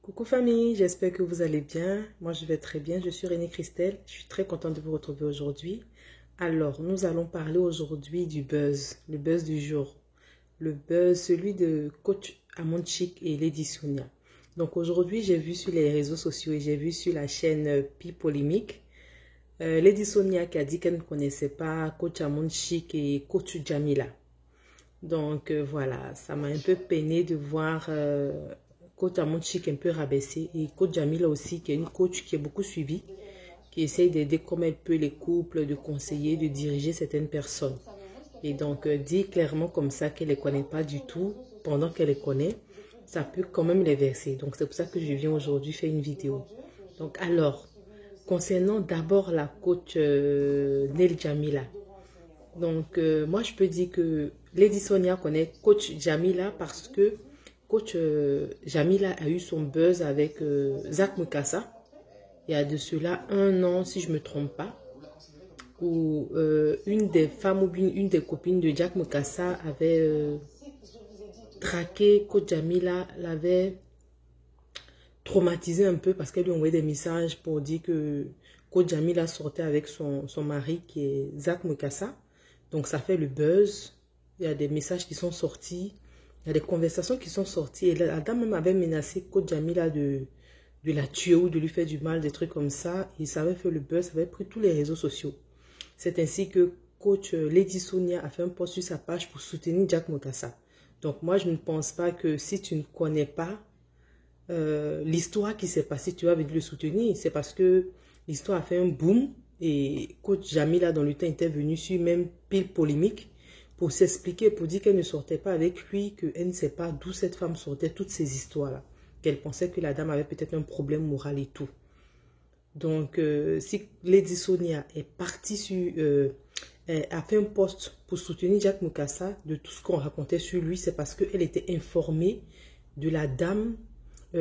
Coucou famille, j'espère que vous allez bien. Moi je vais très bien, je suis Renée Christelle. Je suis très contente de vous retrouver aujourd'hui. Alors, nous allons parler aujourd'hui du buzz, le buzz du jour. Le buzz, celui de coach Amon Chic et Lady Sonia. Donc aujourd'hui, j'ai vu sur les réseaux sociaux et j'ai vu sur la chaîne Pi Polémique, Lady Sonia qui a dit qu'elle ne connaissait pas coach Amon Chic et coach Jamila. Donc voilà, ça m'a un peu peiné de voir coach Amon Chic un peu rabaissé et coach Jamila aussi, qui est une coach qui est beaucoup suivie, qui essaye d'aider comme elle peut les couples, de conseiller, de diriger certaines personnes. Et donc dit clairement comme ça qu'elle ne les connaît pas du tout, pendant qu'elle les connaît, ça peut quand même les verser. Donc c'est pour ça que je viens aujourd'hui faire une vidéo. Donc alors, concernant d'abord la coach Nel Jamila. Donc moi je peux dire que Lady Sonia connaît coach Jamila parce que coach Jamila a eu son buzz avec Zach Mukasa. Il y a de cela 1 an si je ne me trompe pas. Où une des femmes ou une des copines de Jack Mukasa avait traqué coach Jamila, l'avait traumatisé un peu parce qu'elle lui envoyait des messages pour dire que coach Jamila sortait avec son mari qui est Zach Mukasa. Donc ça fait le buzz, il y a des messages qui sont sortis, il y a des conversations qui sont sorties. Et la dame même avait menacé coach Jamila de la tuer ou de lui faire du mal, des trucs comme ça. Et ça avait fait le buzz, ça avait pris tous les réseaux sociaux. C'est ainsi que coach Lady Sonia a fait un post sur sa page pour soutenir Jack Mukasa. Donc moi je ne pense pas que si tu ne connais pas l'histoire qui s'est passée, tu vas venir le soutenir. C'est parce que l'histoire a fait un boom. Et coach Jamila dans le temps était venue sur même Pile Polémique pour s'expliquer, pour dire qu'elle ne sortait pas avec lui, qu'elle ne sait pas d'où cette femme sortait toutes ces histoires-là. Qu'elle pensait que la dame avait peut-être un problème moral et tout. Donc, si Lady Sonia est partie sur, a fait un post pour soutenir Jack Mukasa de tout ce qu'on racontait sur lui, c'est parce qu'elle était informée de la dame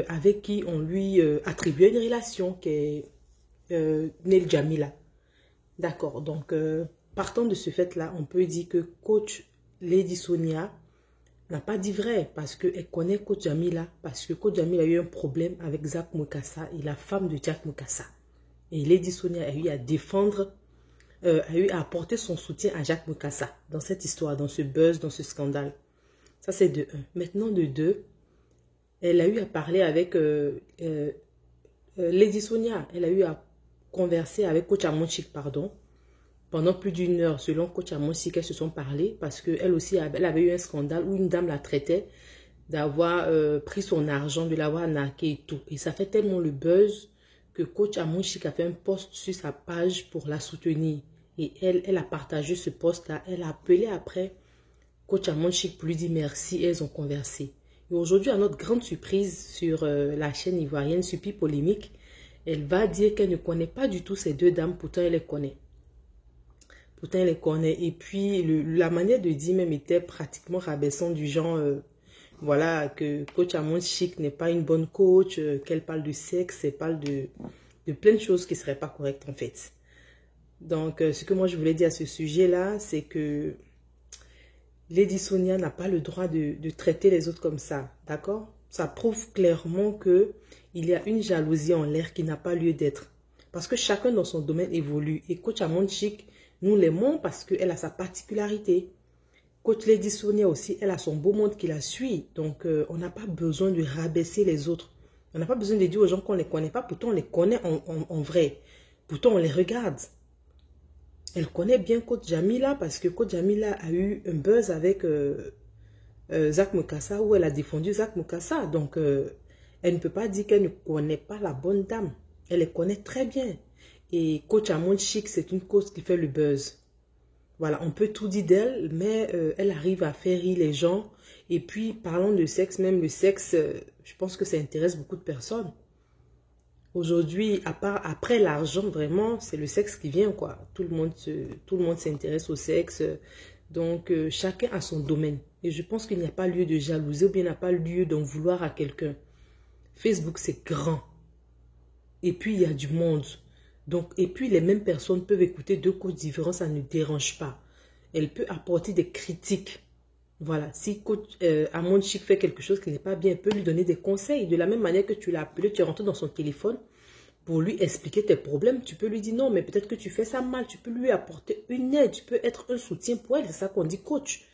avec qui on lui attribuait une relation qui est Nel Jamila. D'accord, donc partant de ce fait-là, on peut dire que coach Lady Sonia n'a pas dit vrai parce qu'elle connaît coach Jamila, parce que coach Jamila a eu un problème avec Zach Mukasa et la femme de Jack Mukasa. Et Lady Sonia a eu à défendre, a eu à apporter son soutien à Jack Mukasa dans cette histoire, dans ce buzz, dans ce scandale. Ça c'est de 1. Maintenant de 2, elle a eu à parler avec Lady Sonia, elle a eu à converser avec coach Amon Chic, pardon, pendant plus d'1 heure, selon coach Amon Chic, elles se sont parlé parce qu'elle aussi, elle avait eu un scandale où une dame la traitait d'avoir pris son argent, de l'avoir narqué et tout. Et ça fait tellement le buzz que coach Amon Chic a fait un post sur sa page pour la soutenir. Et elle a partagé ce post-là, elle a appelé après coach Amon Chic pour lui dire merci et elles ont conversé. Et aujourd'hui, à notre grande surprise sur la chaîne ivoirienne Supi Polémique, elle va dire qu'elle ne connaît pas du tout ces 2 dames, pourtant elle les connaît. Pourtant elle les connaît. Et puis la manière de dire même était pratiquement rabaissante du genre, voilà, que coach Amon Chic n'est pas une bonne coach, qu'elle parle de sexe, elle parle de plein de choses qui ne seraient pas correctes en fait. Donc ce que moi je voulais dire à ce sujet-là, c'est que Lady Sonia n'a pas le droit de traiter les autres comme ça, d'accord? Ça prouve clairement que il y a une jalousie en l'air qui n'a pas lieu d'être. Parce que chacun dans son domaine évolue. Et coach Amon Chic, nous l'aimons parce qu'elle a sa particularité. Coach Lady Sonia aussi, elle a son beau monde qui la suit. Donc, on n'a pas besoin de rabaisser les autres. On n'a pas besoin de dire aux gens qu'on ne les connaît pas. Pourtant, on les connaît en vrai. Pourtant, on les regarde. Elle connaît bien coach Jamila parce que coach Jamila a eu un buzz avec Zach Mukasa où elle a défendu Zach Mukasa. Donc, elle ne peut pas dire qu'elle ne connaît pas la bonne dame. Elle les connaît très bien. Et coach Amon Chic, c'est une coach qui fait le buzz. Voilà, on peut tout dire d'elle, mais elle arrive à faire rire les gens. Et puis, parlons de sexe, même le sexe, je pense que ça intéresse beaucoup de personnes. Aujourd'hui, après l'argent, vraiment, c'est le sexe qui vient, quoi. Tout le monde s'intéresse au sexe. Donc, chacun a son domaine. Et je pense qu'il n'y a pas lieu de jalouser ou bien il n'y a pas lieu d'en vouloir à quelqu'un. Facebook, c'est grand. Et puis, il y a du monde. Donc, et puis, les mêmes personnes peuvent écouter 2 coachs différents, ça ne dérange pas. Elle peut apporter des critiques. Voilà, si coach Amon Chic fait quelque chose qui n'est pas bien, il peut lui donner des conseils. De la même manière que tu l'as appelé, tu es rentré dans son téléphone pour lui expliquer tes problèmes. Tu peux lui dire non, mais peut-être que tu fais ça mal. Tu peux lui apporter une aide, tu peux être un soutien pour elle. C'est ça qu'on dit coach.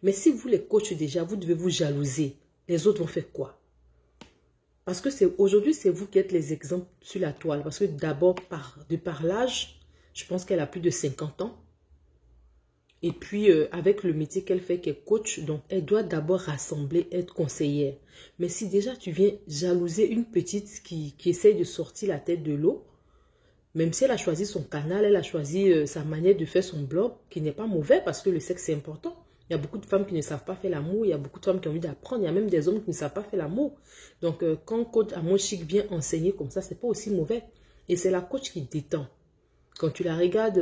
Mais si vous les coachez déjà, vous devez vous jalouser. Les autres vont faire quoi? Parce que aujourd'hui, c'est vous qui êtes les exemples sur la toile. Parce que d'abord, de par l'âge, je pense qu'elle a plus de 50 ans. Et puis, avec le métier qu'elle fait, qu'elle est coach, donc elle doit d'abord rassembler, être conseillère. Mais si déjà tu viens jalouser une petite qui essaye de sortir la tête de l'eau, même si elle a choisi son canal, elle a choisi sa manière de faire son blog, qui n'est pas mauvais parce que le sexe c'est important. Il y a beaucoup de femmes qui ne savent pas faire l'amour, il y a beaucoup de femmes qui ont envie d'apprendre, il y a même des hommes qui ne savent pas faire l'amour. Donc, quand coach Amon Chic vient enseigner comme ça, c'est pas aussi mauvais. Et c'est la coach qui détend. Quand tu la regardes...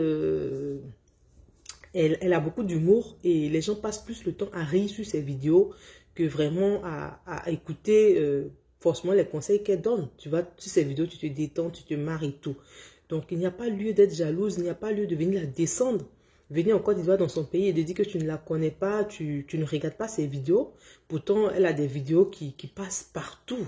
Elle a beaucoup d'humour et les gens passent plus le temps à rire sur ses vidéos que vraiment à écouter forcément les conseils qu'elle donne. Tu vas sur ses vidéos, tu te détends, tu te marres et tout. Donc, il n'y a pas lieu d'être jalouse, il n'y a pas lieu de venir la descendre. Venir en Côte d'Ivoire dans son pays et de dire que tu ne la connais pas, tu ne regardes pas ses vidéos. Pourtant, elle a des vidéos qui passent partout.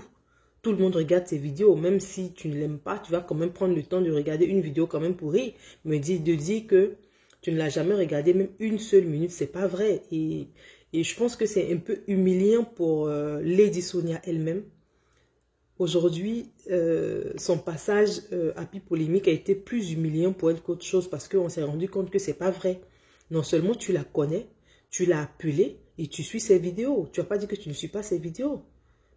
Tout le monde regarde ses vidéos, même si tu ne l'aimes pas, tu vas quand même prendre le temps de regarder une vidéo quand même pour rire. De dire que tu ne l'as jamais regardé même une seule minute, c'est pas vrai. Et je pense que c'est un peu humiliant pour Lady Sonia elle-même. Aujourd'hui, son passage à Pi Polémique a été plus humiliant pour elle qu'autre chose parce qu'on s'est rendu compte que c'est pas vrai. Non seulement tu la connais, tu l'as appelée et tu suis ses vidéos. Tu n'as pas dit que tu ne suis pas ses vidéos.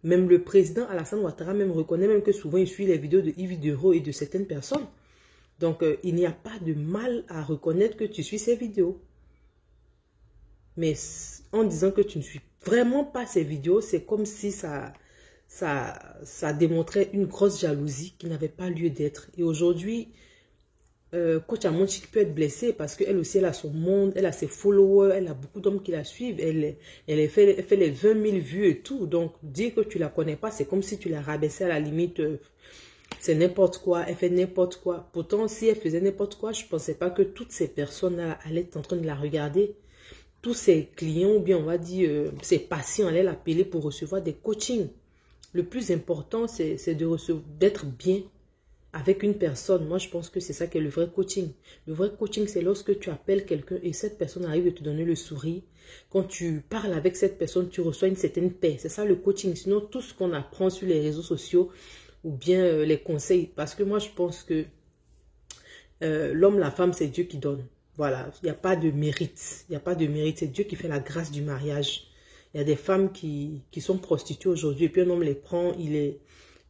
Même le président Alassane Ouattara même reconnaît même que souvent il suit les vidéos de Yves Dero et de certaines personnes. Donc, il n'y a pas de mal à reconnaître que tu suis ces vidéos. Mais en disant que tu ne suis vraiment pas ces vidéos, c'est comme si ça démontrait une grosse jalousie qui n'avait pas lieu d'être. Et aujourd'hui, coach Amon Chic peut être blessée parce qu'elle aussi, elle a son monde, elle a ses followers, elle a beaucoup d'hommes qui la suivent, elle fait les 20 000 vues et tout. Donc, dire que tu la connais pas, c'est comme si tu la rabaissais à la limite... c'est n'importe quoi, elle fait n'importe quoi. Pourtant, si elle faisait n'importe quoi, je ne pensais pas que toutes ces personnes-là allaient être en train de la regarder. Tous ses clients, ou bien on va dire ses patients, allaient l'appeler pour recevoir des coachings. Le plus important, c'est d'être bien avec une personne. Moi, je pense que c'est ça qui est le vrai coaching. Le vrai coaching, c'est lorsque tu appelles quelqu'un et cette personne arrive à te donner le sourire. Quand tu parles avec cette personne, tu reçois une certaine paix. C'est ça le coaching. Sinon, tout ce qu'on apprend sur les réseaux sociaux, ou bien les conseils. Parce que moi, je pense que l'homme, la femme, c'est Dieu qui donne. Voilà, il n'y a pas de mérite. Il n'y a pas de mérite. C'est Dieu qui fait la grâce du mariage. Il y a des femmes qui sont prostituées aujourd'hui. Et puis un homme les prend, il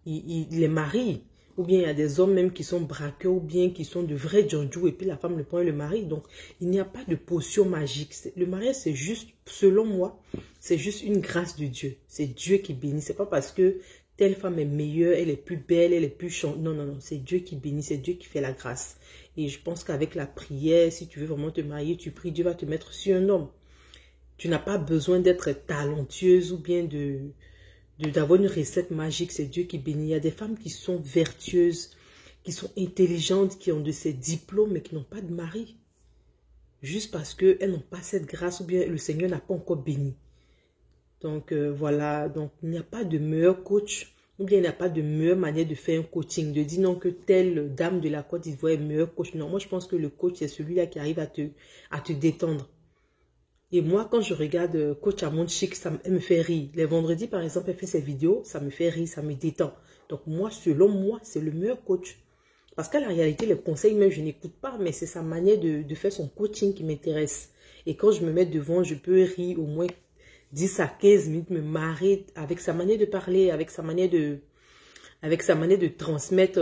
les marie. Ou bien il y a des hommes même qui sont braqueurs. Ou bien qui sont de vrais djondjou. Et puis la femme le prend et le marie. Donc, il n'y a pas de potion magique. Le mariage, c'est juste, selon moi, c'est juste une grâce de Dieu. C'est Dieu qui bénit. C'est pas parce que telle femme est meilleure, elle est plus belle, elle est plus chante. Non, non, non. C'est Dieu qui bénit, c'est Dieu qui fait la grâce. Et je pense qu'avec la prière, si tu veux vraiment te marier, tu pries, Dieu va te mettre sur un homme. Tu n'as pas besoin d'être talentueuse ou bien d'avoir une recette magique. C'est Dieu qui bénit. Il y a des femmes qui sont vertueuses, qui sont intelligentes, qui ont de ces diplômes, mais qui n'ont pas de mari. Juste parce qu'elles n'ont pas cette grâce ou bien le Seigneur n'a pas encore béni. Donc, voilà. Donc, il n'y a pas de meilleur coach ou bien il n'y a pas de meilleure manière de faire un coaching. De dire non que telle dame de la Côte d'Ivoire est meilleur coach. Non, moi, je pense que le coach, c'est celui-là qui arrive à te détendre. Et moi, quand je regarde coach Amon Chic, elle me fait rire. Les vendredis, par exemple, elle fait ses vidéos, ça me fait rire, ça me détend. Donc, moi, selon moi, c'est le meilleur coach. Parce qu'à la réalité, les conseils, même, je n'écoute pas, mais c'est sa manière de faire son coaching qui m'intéresse. Et quand je me mets devant, je peux rire au moins 10 à 15 minutes, me marrer avec sa manière de parler, avec sa manière de transmettre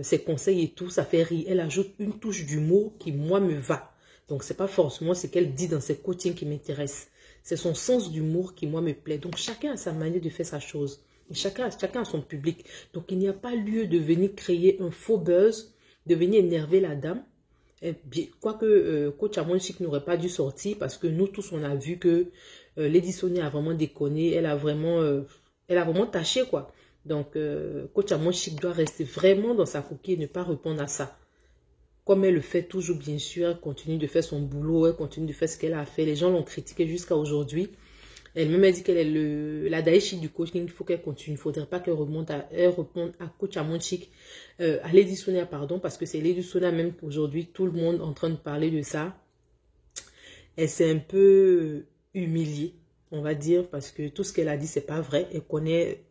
ses conseils et tout, ça fait rire. Elle ajoute une touche d'humour qui, moi, me va. Donc, c'est pas forcément ce qu'elle dit dans ses coachings qui m'intéresse. C'est son sens d'humour qui, moi, me plaît. Donc, chacun a sa manière de faire sa chose. Et chacun a son public. Donc, il n'y a pas lieu de venir créer un faux buzz, de venir énerver la dame. Quoique coach Amon Chic n'aurait pas dû sortir parce que nous tous, on a vu que Lady Sonia a vraiment déconné. Elle a vraiment tâché, quoi. Donc, coach Amon Chic doit rester vraiment dans sa coquille et ne pas répondre à ça. Comme elle le fait toujours, bien sûr, elle continue de faire son boulot, elle continue de faire ce qu'elle a fait. Les gens l'ont critiqué jusqu'à aujourd'hui. Elle-même a dit qu'elle est la Daichi du coaching, il faut qu'elle continue. Il ne faudrait pas qu'elle réponde à Coach Amonchik, à Lady Sonia, pardon, parce que c'est Lady Sonia même qu'aujourd'hui, tout le monde est en train de parler de ça. Elle s'est un peu humiliée, on va dire, parce que tout ce qu'elle a dit, c'est pas vrai. Elle connaît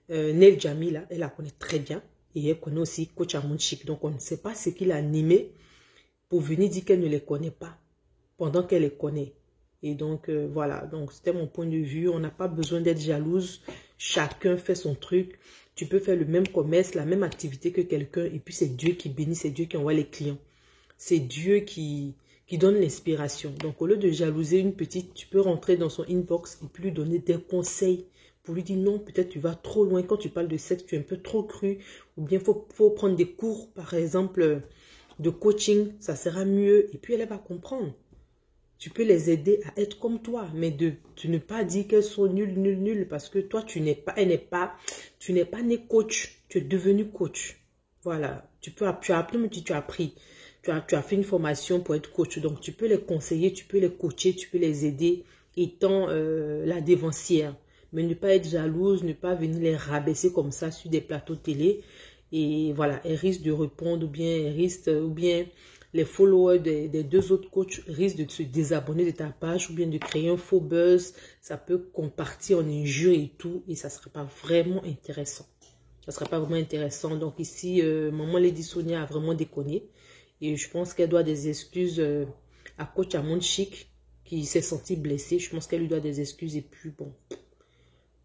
Nel Jamila, elle la connaît très bien. Et elle connaît aussi Coach Amonchik. Donc, on ne sait pas ce qu'il a animé pour venir dire qu'elle ne les connaît pas, pendant qu'elle les connaît. Et donc, voilà. Donc, c'était mon point de vue. On n'a pas besoin d'être jalouse. Chacun fait son truc. Tu peux faire le même commerce, la même activité que quelqu'un. Et puis, c'est Dieu qui bénit, c'est Dieu qui envoie les clients. C'est Dieu qui donne l'inspiration. Donc, au lieu de jalouser une petite, tu peux rentrer dans son inbox et puis lui donner des conseils. Pour lui dire non, peut-être tu vas trop loin. Quand tu parles de sexe, tu es un peu trop cru. Ou bien, faut prendre des cours, par exemple, de coaching. Ça sera mieux. Et puis, elle va comprendre. Tu peux les aider à être comme toi, mais de ne pas dire qu'elles sont nulles, parce que toi, tu n'es pas né coach, tu es devenu coach. Voilà, tu as appris, mais tu as appris. Tu as fait une formation pour être coach, donc tu peux les conseiller, tu peux les coacher, tu peux les aider, étant la dévancière. Mais ne pas être jalouse, ne pas venir les rabaisser comme ça sur des plateaux télé. Et voilà, elle risque de répondre, ou bien les followers des deux autres coachs risquent de se désabonner de ta page ou bien de créer un faux buzz. Ça peut compartir en injures et tout, et ça ne serait pas vraiment intéressant. Ça ne serait pas vraiment intéressant. Donc ici, maman Lady Sonia a vraiment déconné. Et je pense qu'elle doit des excuses à Coach Amonchik qui s'est senti blessé. Je pense qu'elle lui doit des excuses. Et puis bon,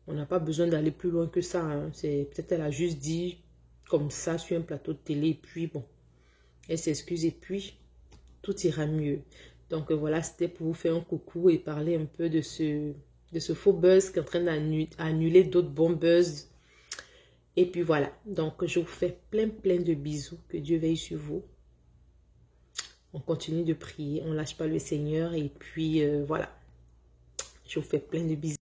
on n'a pas besoin d'aller plus loin que ça. Hein. Peut-être elle a juste dit comme ça sur un plateau de télé. Et puis bon, elle s'excuse et puis tout ira mieux. Donc voilà, c'était pour vous faire un coucou et parler un peu de ce faux buzz qui est en train d'annuler d'autres bons buzz. Et puis voilà, donc je vous fais plein de bisous. Que Dieu veille sur vous. On continue de prier, on ne lâche pas le Seigneur. Et puis voilà, je vous fais plein de bisous.